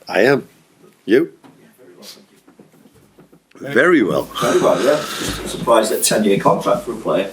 I am. You? Very well. Very well, yeah. Just surprised at 10-year contract for a player.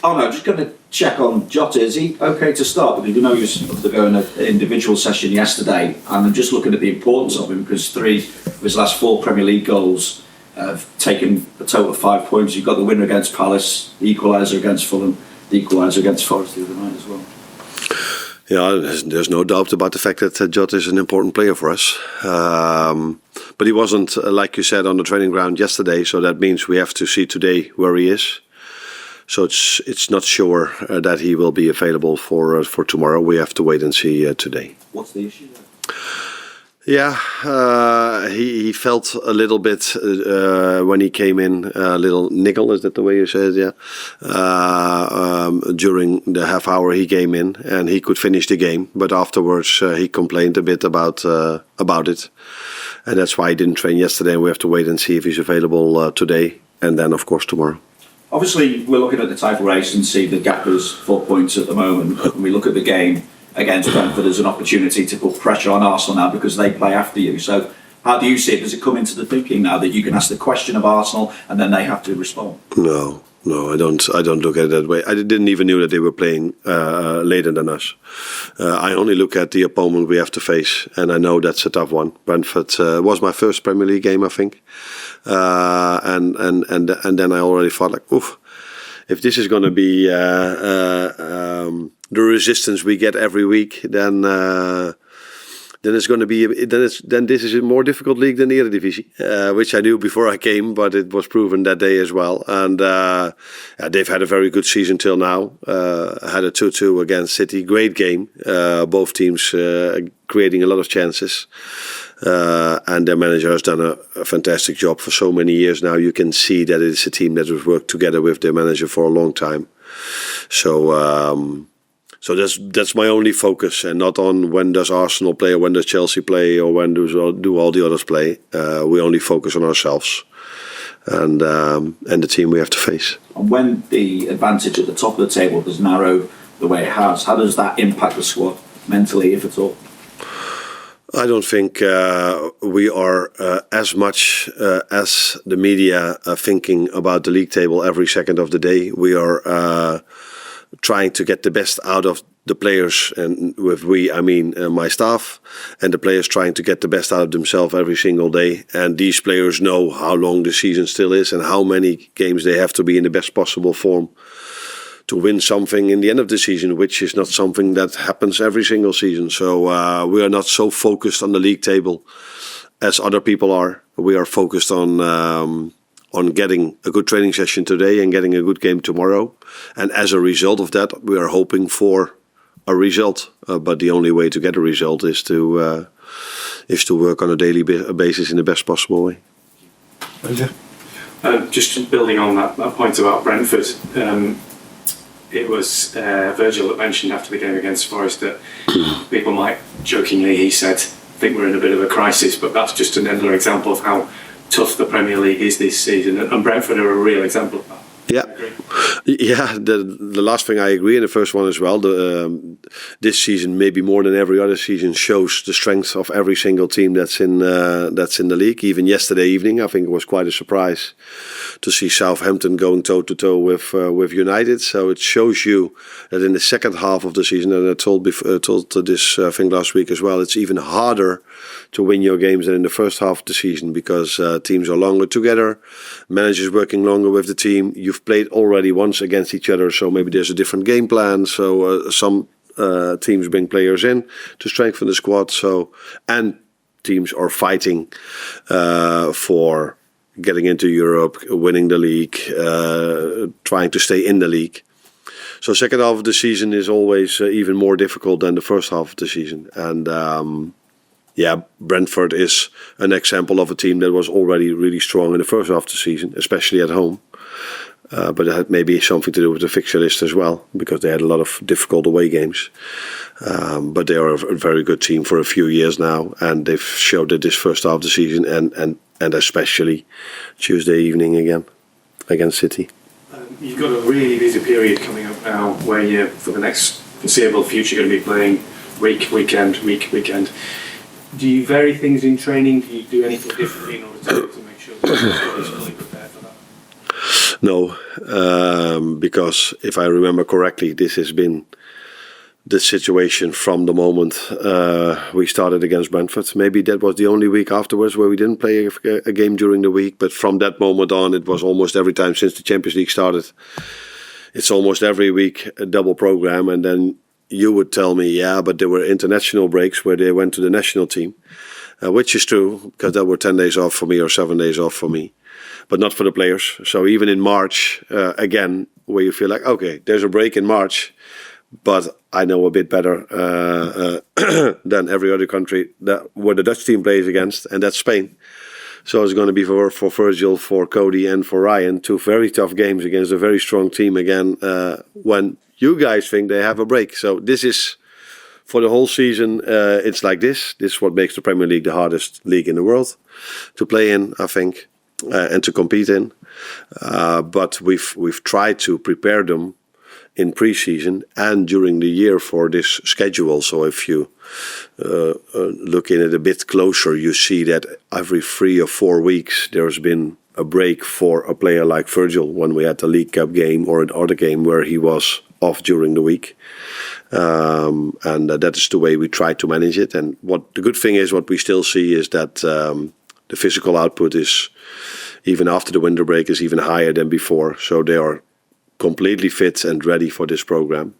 Oh no, just going to check on Jota. Is he okay to start? Because you know he was undergoing an individual session yesterday, and I'm just looking at the importance of him because 3 of his last 4 Premier League goals have taken a total of 5 points. You've got the winner against Palace, the equaliser against Fulham, the equaliser against Forest the other night as well. Yeah, there's no doubt about the fact that Jota is an important player for us. But he wasn't, like you said, on the training ground yesterday, so that means we have to see today where he is. So it's not sure that he will be available for tomorrow. We have to wait and see today. What's the issue there? Yeah, he felt a little bit when he came in, a little niggle, is that the way you say it? Yeah. During the half hour he came in and he could finish the game, but afterwards he complained a bit about it, and that's why he didn't train yesterday. And we have to wait and see if he's available today, and then of course tomorrow. Obviously, we're looking at the title race and see the gap is 4 points at the moment. And we look at the game against Brentford as an opportunity to put pressure on Arsenal now because they play after you. So how do you see it? Does it come into the thinking now that you can ask the question of Arsenal and then they have to respond? No, I don't look at it that way. I didn't even know that they were playing later than us. I only look at the opponent we have to face, and I know that's a tough one. Brentford was my first Premier League game, I think, and then I already thought like, oof. If this is going to be the resistance we get every week, then it's going to be then this is a more difficult league than the Eredivisie, which I knew before I came, but it was proven that day as well. And they've had a very good season till now. Had a 2-2 against City, great game. Both teams creating a lot of chances. And their manager has done a fantastic job for so many years now. You can see that it's a team that has worked together with their manager for a long time. So that's my only focus, and not on when does Arsenal play or when does Chelsea play or when do all the others play. We only focus on ourselves and the team we have to face. And when the advantage at the top of the table has narrowed the way it has, how does that impact the squad mentally, if at all? I don't think we are as much as the media thinking about the league table every second of the day. We are trying to get the best out of the players, and with we, I mean my staff, and the players trying to get the best out of themselves every single day. And these players know how long the season still is and how many games they have to be in the best possible form to win something in the end of the season, which is not something that happens every single season. So we are not so focused on the league table as other people are. We are focused on getting a good training session today and getting a good game tomorrow. And as a result of that, we are hoping for a result. But the only way to get a result is to work on a daily basis in the best possible way. Just building on that point about Brentford, it was Virgil that mentioned after the game against Forest that people might jokingly, he said, think we're in a bit of a crisis, but that's just another example of how tough the Premier League is this season, and Brentford are a real example of that. Yeah. The last thing I agree, and the first one as well. This season, maybe more than every other season, shows the strength of every single team that's in the league. Even yesterday evening, I think it was quite a surprise to see Southampton going toe to toe with United. So it shows you that in the second half of the season, and I told this thing last week as well, it's even harder to win your games than in the first half of the season because teams are longer together, managers working longer with the team. You've played already once against each other, so maybe there's a different game plan. So some teams bring players in to strengthen the squad. And teams are fighting for getting into Europe, winning the league, trying to stay in the league. So second half of the season is always even more difficult than the first half of the season. And Brentford is an example of a team that was already really strong in the first half of the season, especially at home. But it had maybe something to do with the fixture list as well, because they had a lot of difficult away games. But they are a very good team for a few years now, and they've showed it this first half of the season, and especially Tuesday evening again against City. you've got a really busy period coming up now where you're, for the next foreseeable future, going to be playing weekend. Do you vary things in training? Do you do anything differently in order to make sure that you're fully prepared for that? No, because if I remember correctly, this has been the situation from the moment we started against Brentford. Maybe that was the only week afterwards where we didn't play a game during the week, but from that moment on, it was almost every time since the Champions League started. It's almost every week a double program, and then you would tell me, yeah, but there were international breaks where they went to the national team, which is true, because there were 10 days off for me or 7 days off for me, but not for the players. So even in March, again, where you feel like, okay, there's a break in March, but I know a bit better than every other country where the Dutch team plays against, and that's Spain. So it's going to be for Virgil, for Cody, and for Ryan, 2 very tough games against a very strong team again, when you guys think they have a break. So this is, for the whole season, it's like this. This is what makes the Premier League the hardest league in the world to play in, I think, and to compete in. But we've tried to prepare them in pre-season and during the year for this schedule. So if you look in it a bit closer, you see that every 3 or 4 weeks there's been a break for a player like Virgil when we had the League Cup game or another game where he was off during the week. And that is the way we try to manage it. And what the good thing is, what we still see is that the physical output is, even after the winter break, is even higher than before. So they are completely fit and ready for this program.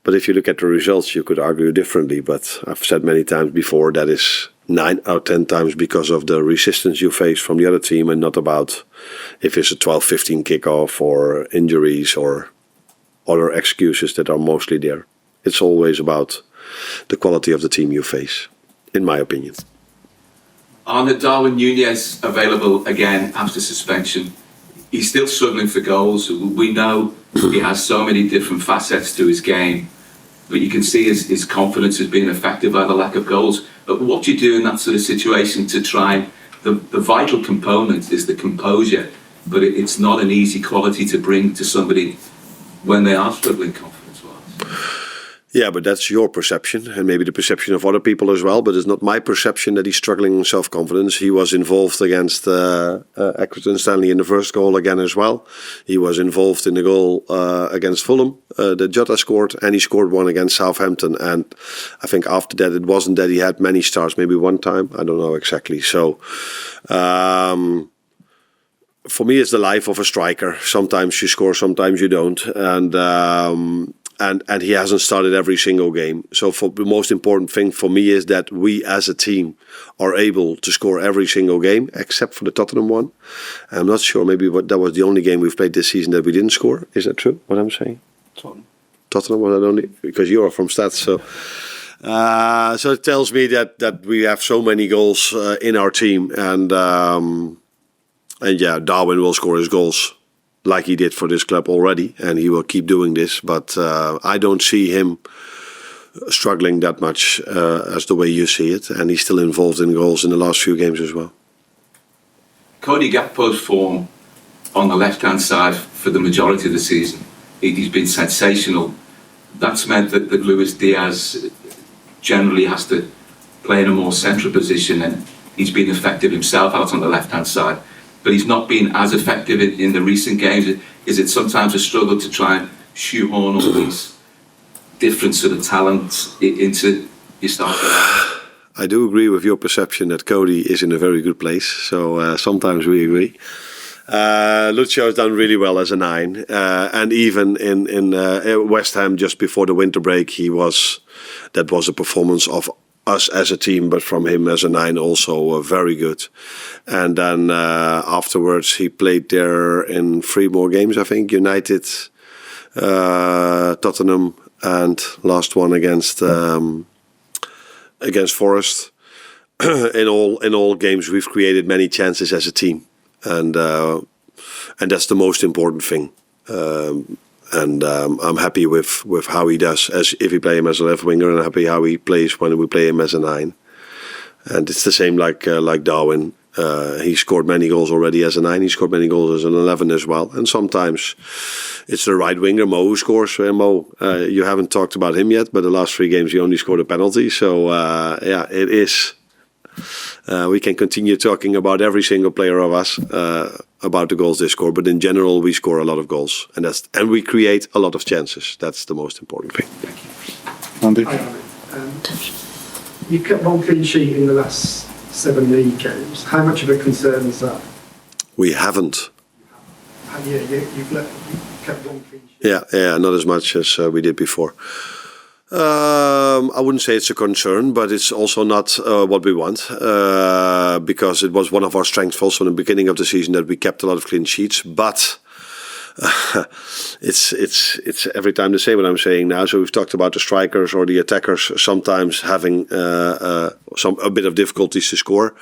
But if you look at the results, you could argue differently. But I've said many times before, that is 9 out of 10 times because of the resistance you face from the other team, and not about if it's a 12-15 kickoff or injuries or other excuses that are mostly there. It's always about the quality of the team you face, in my opinion. Arne, Darwin Nunez available again after suspension. He's still struggling for goals. We know he has so many different facets to his game, but you can see his confidence is being affected by the lack of goals. But what do you do in that sort of situation to try? The vital component is the composure, but it's not an easy quality to bring to somebody when they are struggling confidence-wise. Yeah, but that's your perception, and maybe the perception of other people as well. But it's not my perception that he's struggling in self-confidence. He was involved against Accrington Stanley in the first goal again as well. He was involved in the goal against Fulham that Jota scored, and he scored one against Southampton. And I think after that, it wasn't that he had many starts, maybe one time. I don't know exactly. So for me, it's the life of a striker. Sometimes you score, sometimes you don't. And he hasn't started every single game. So for the most important thing for me is that we as a team are able to score every single game, except for the Tottenham one. I'm not sure, maybe that was the only game we've played this season that we didn't score. Is that true, what I'm saying? Tottenham was that only, because you are from Stats. So it tells me that we have so many goals in our team. And yeah, Darwin will score his goals like he did for this club already, and he will keep doing this. But I don't see him struggling that much as the way you see it, and he's still involved in goals in the last few games as well. Cody Gakpo's form on the left-hand side for the majority of the season, he's been sensational. That's meant that Luis Diaz generally has to play in a more central position, and he's been effective himself out on the left-hand side. But he's not been as effective in the recent games. Is it sometimes a struggle to try and shoehorn all these different sort of talents into your starting? I do agree with your perception that Cody is in a very good place. So sometimes we agree. Lucio has done really well as a 9. And even in West Ham just before the winter break, that was a performance of us as a team, but from him as a 9 also very good. And then afterwards he played there in 3 more games, I think. United, Tottenham, and last one against Forest. in all games we've created many chances as a team, and that's the most important thing. And I'm happy with how he does, as if we play him as a left winger, and I'm happy how he plays when we play him as a 9. And it's the same like Darwin. He scored many goals already as a 9. He scored many goals as an 11 as well. And sometimes it's the right winger, Mo, who scores. Mo, you haven't talked about him yet, but the last 3 games he only scored a penalty. So, it is. We can continue talking about every single player of us, about the goals they score. But in general, we score a lot of goals. And we create a lot of chances. That's the most important thing. Andy? You've kept 1 clean sheet in the last 7 league games. How much of a concern is that? We haven't. You've kept 1 clean sheet. Yeah, not as much as we did before. I wouldn't say it's a concern, but it's also not what we want, because it was one of our strengths also in the beginning of the season that we kept a lot of clean sheets. But it's every time the same what I'm saying now. So we've talked about the strikers or the attackers sometimes having a bit of difficulties to score.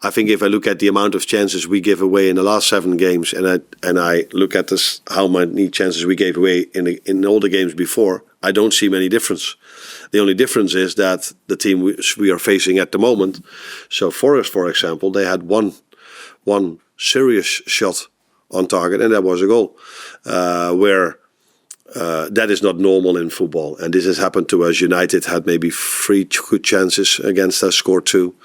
I think if I look at the amount of chances we give away in the last 7 games, and I look at this, how many chances we gave away in all the games before, I don't see many difference. The only difference is that the team we are facing at the moment. So Forest, for example, they had one serious shot on target, and that was a goal. Where that is not normal in football, and this has happened to us. United had maybe 3 good chances against us, scored 2.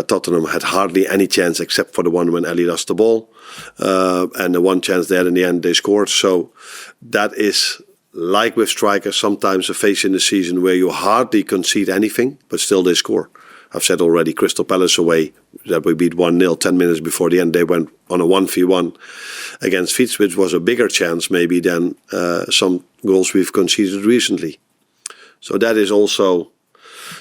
Tottenham had hardly any chance except for the one when Ellie lost the ball, and the one chance there in the end they scored. So that is, like with strikers, sometimes a phase in the season where you hardly concede anything, but still they score. I've said already, Crystal Palace away, that we beat 1-0 10 minutes before the end. They went on a 1v1 against Leeds, which was a bigger chance maybe than some goals we've conceded recently. So that is also,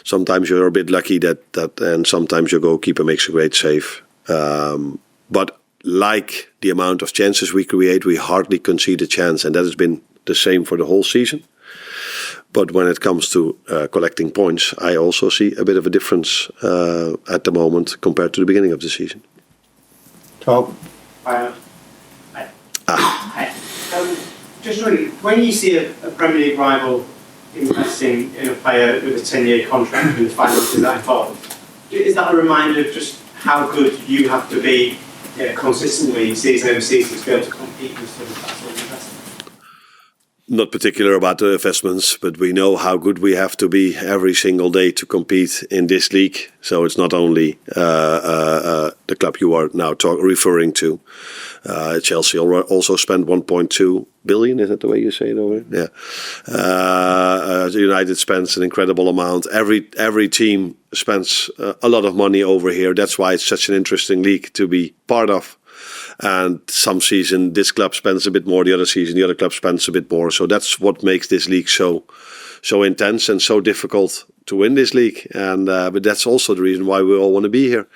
sometimes you're a bit lucky that and sometimes your goalkeeper makes a great save. But like the amount of chances we create, we hardly concede a chance, and that has been the same for the whole season. But when it comes to collecting points, I also see a bit of a difference at the moment compared to the beginning of the season. Carl? Just really, when you see a Premier League rival investing in a player with a 10-year contract and the finances that involved, is that a reminder of just how good you have to be consistently season over season to be able to compete with sort of that sort of investment? Not particular about the investments, but we know how good we have to be every single day to compete in this league. So it's not only the club you are now referring to. Chelsea also spent 1.2 billion. Is that the way you say it over? Yeah. United spends an incredible amount. Every team spends a lot of money over here. That's why it's such an interesting league to be part of. And some season this club spends a bit more, the other season the other club spends a bit more. So that's what makes this league so intense and so difficult to win this league. And but that's also the reason why we all want to be here,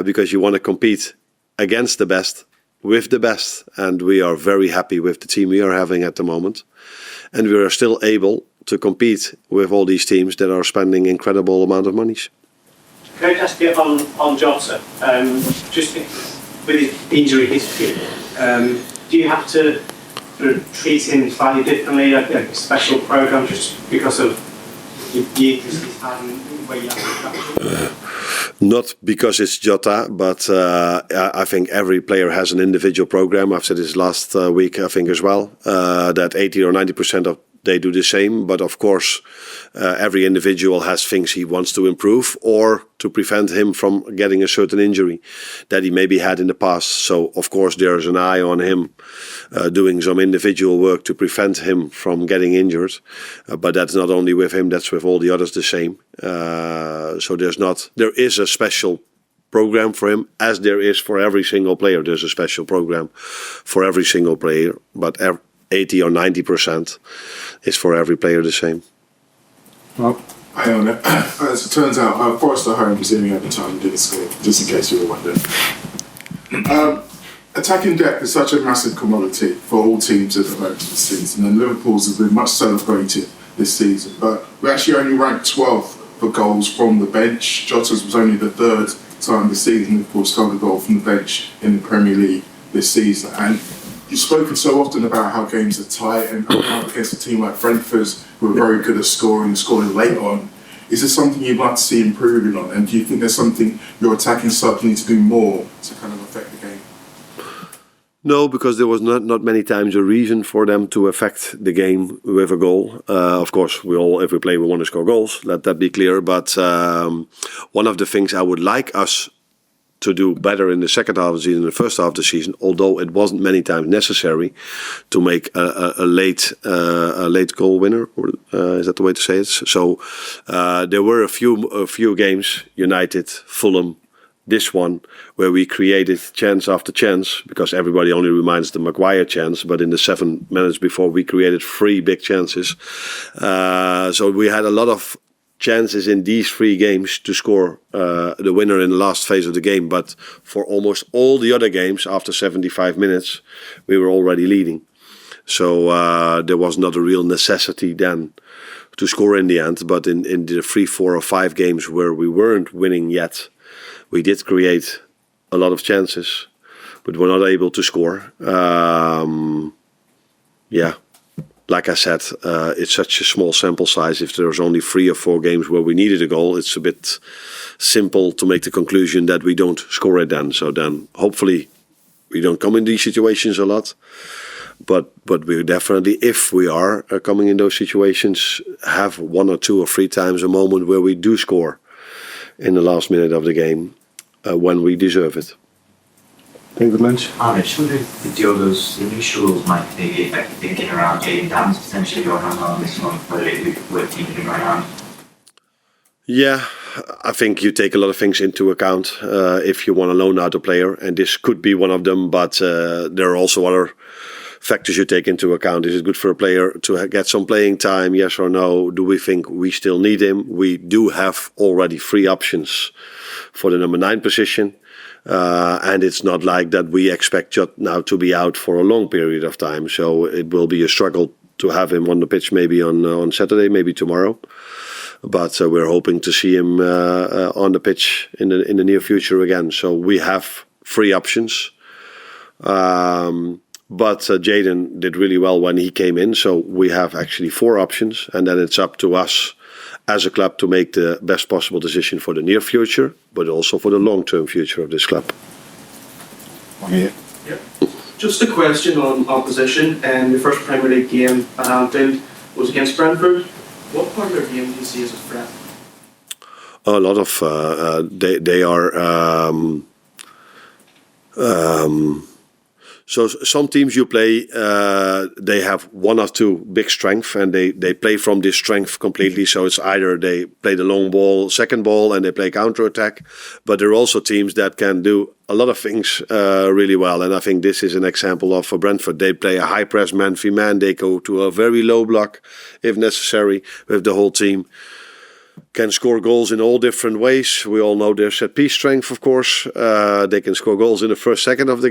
because you want to compete against the best, with the best. And we are very happy with the team we are having at the moment. And we are still able to compete with all these teams that are spending incredible amount of money. Can I just get on Jota? Just with his injury history, do you have to sort of treat him slightly differently, like a special program, just because of the years he's had and where you have to Not because it's Jota, but I think every player has an individual program. I've said this last week, I think as well, that 80 or 90% of they do the same. But of course, every individual has things he wants to improve or to prevent him from getting a certain injury that he maybe had in the past. So of course, there's an eye on him doing some individual work to prevent him from getting injured. But that's not only with him, that's with all the others the same. So there is a special program for him, as there is for every single player. There's a special program for every single player, but 80 or 90% is for every player the same. Well, Hi, Arne. As it turns out, Forest at home was the only other time we didn't score, just in case you were wondering. Attacking depth is such a massive commodity for all teams at the moment this season, and Liverpool's has been much celebrated this season. But we actually only ranked 12th for goals from the bench. Jota's was only the 3rd time this season Liverpool scored a goal from the bench in the Premier League this season. And you've spoken so often about how games are tight and how against a team like Brentford, who are very good at scoring late on. Is there something you'd like to see improving on? And do you think there's something your attacking side need to do more to kind of affect the game? No, because there was not many times a reason for them to affect the game with a goal. Of course, if we play, we want to score goals. Let that be clear. But one of the things I would like us to do better in the second half of the season, the first half of the season, although it wasn't many times necessary to make a late goal winner. Is that the way to say it? So there were a few games, United, Fulham, this one, where we created chance after chance, because everybody only reminds the Maguire chance, but in the 7 minutes before we created 3 big chances. So we had a lot of chances in these 3 games to score the winner in the last phase of the game, but for almost all the other games, after 75 minutes, we were already leading. So there was not a real necessity then to score in the end, but in the 3, 4 or 5 games where we weren't winning yet, we did create a lot of chances, but we're not able to score. Like I said, it's such a small sample size. If there's only 3 or 4 games where we needed a goal, it's a bit simple to make the conclusion that we don't score it then. So then hopefully we don't come in these situations a lot. But we definitely, if we are coming in those situations, have 1 or 2 or 3 times a moment where we do score in the last minute of the game when we deserve it. David Lynch. I just wonder if Diogo's initials might be thinking around getting down potentially or not on this one, whether we're thinking right now. Yeah, I think you take a lot of things into account if you want to loan out a player, and this could be one of them, but there are also other factors you take into account. Is it good for a player to get some playing time, yes or no? Do we think we still need him? We do have already 3 options for the number 9 position. And it's not like that we expect Jota now to be out for a long period of time. So it will be a struggle to have him on the pitch maybe on Saturday, maybe tomorrow. But we're hoping to see him on the pitch in the near future again. So we have 3 options. But Jadon did really well when he came in. So we have actually 4 options. And then it's up to us as a club to make the best possible decision for the near future, but also for the long-term future of this club. Yeah. Just a question on opposition. Your first Premier League game at Anfield was against Brentford. What part of their game do you see as a threat? A lot of they are. So some teams you play, they have 1 or 2 big strengths, and they play from this strength completely. So it's either they play the long ball, second ball, and they play counter-attack. But there are also teams that can do a lot of things really well. And I think this is an example of Brentford. They play a high press man-for-man. They go to a very low block if necessary with the whole team. Can score goals in all different ways. We all know their set-piece strength, of course. They can score goals in the first seconds of the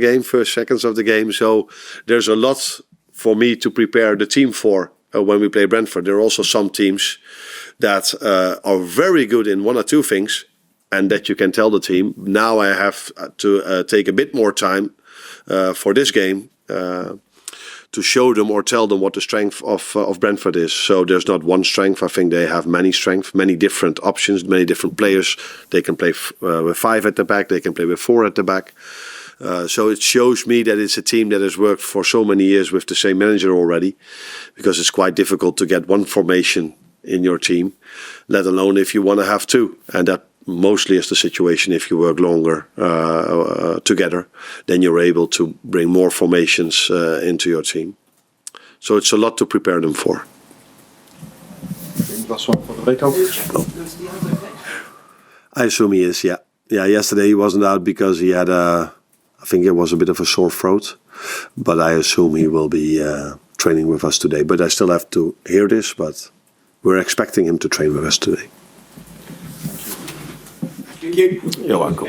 game. So there's a lot for me to prepare the team for when we play Brentford. There are also some teams that are very good in 1 or 2 things, and that you can tell the team, now I have to take a bit more time for this game to show them or tell them what the strength of Brentford is. So there's not one strength. I think they have many strengths, many different options, many different players. They can play with 5 at the back. They can play with 4 at the back. So it shows me that it's a team that has worked for so many years with the same manager already, because it's quite difficult to get one formation in your team, let alone if you want to have 2. And that mostly is the situation if you work longer together, then you're able to bring more formations into your team. So it's a lot to prepare them for. Last one for the Rico. I assume he is, yeah. Yeah, yesterday he wasn't out because he had I think it was a bit of a sore throat. But I assume he will be training with us today. But I still have to hear this, but we're expecting him to train with us today. Thank you. You're welcome.